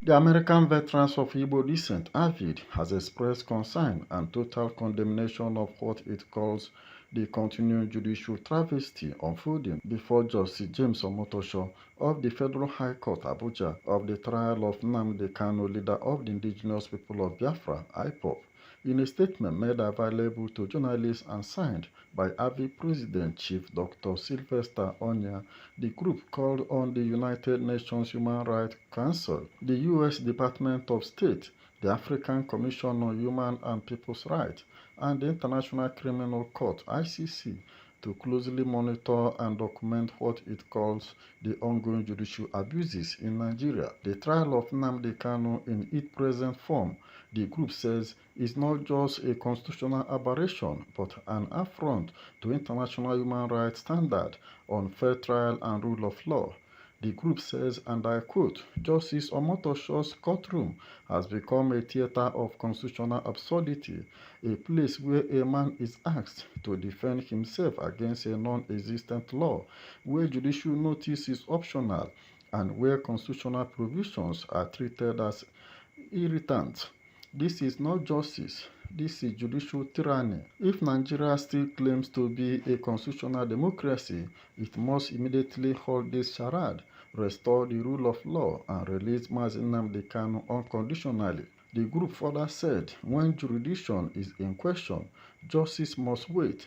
The American Veterans of Igbo Descent, AVID, has expressed concern and total condemnation of what it calls the continuing judicial travesty unfolding before Justice James Omotosho of the Federal High Court, Abuja, of the trial of Nnamdi Kanu, leader of the indigenous people of Biafra, IPOB. In a statement made available to journalists and signed by AVID President Chief Dr. Sylvester Onya, the group called on the United Nations Human Rights Council, the U.S. Department of State, the African Commission on Human and People's Rights, and the International Criminal Court (ICC) to closely monitor and document what it calls the ongoing judicial abuses in Nigeria. The trial of Nnamdi Kanu in its present form, the group says, is not just a constitutional aberration but an affront to international human rights standards on fair trial and rule of law. The group says, and I quote, Justice Omotosho's courtroom has become a theater of constitutional absurdity, a place where a man is asked to defend himself against a non-existent law, where judicial notice is optional, and where constitutional provisions are treated as irritants. This is not justice. This is judicial tyranny. If Nigeria still claims to be a constitutional democracy, it must immediately halt this charade, restore the rule of law, and release Mazi Nnamdi Kanu unconditionally. The group further said, when jurisdiction is in question, justice must wait.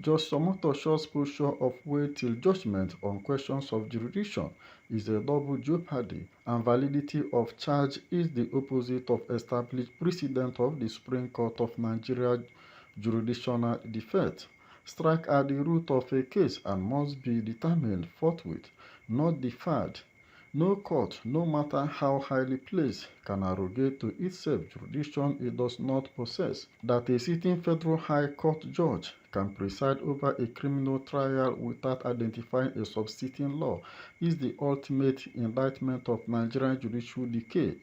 Justice Omotosho's posture of wait till judgment on questions of jurisdiction is a double jeopardy, and validity of charge is the opposite of established precedent of the Supreme Court of Nigeria jurisdictional defect. Strike at the root of a case and must be determined forthwith, not deferred. No court, no matter how highly placed, can arrogate to itself jurisdiction it does not possess. That a sitting federal high court judge can preside over a criminal trial without identifying a substituting law is the ultimate indictment of Nigerian judicial decay.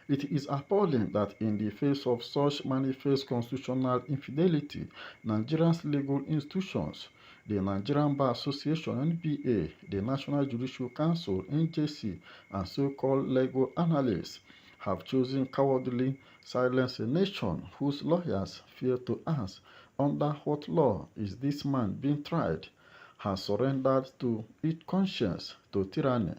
It is appalling that in the face of such manifest constitutional infidelity, Nigeria's legal institutions, the Nigerian Bar Association (NBA), the National Judicial Council (NJC), and so-called legal analysts have chosen cowardly silence a nation whose lawyers fear to ask, under what law is this man being tried, has surrendered to its conscience, to tyranny.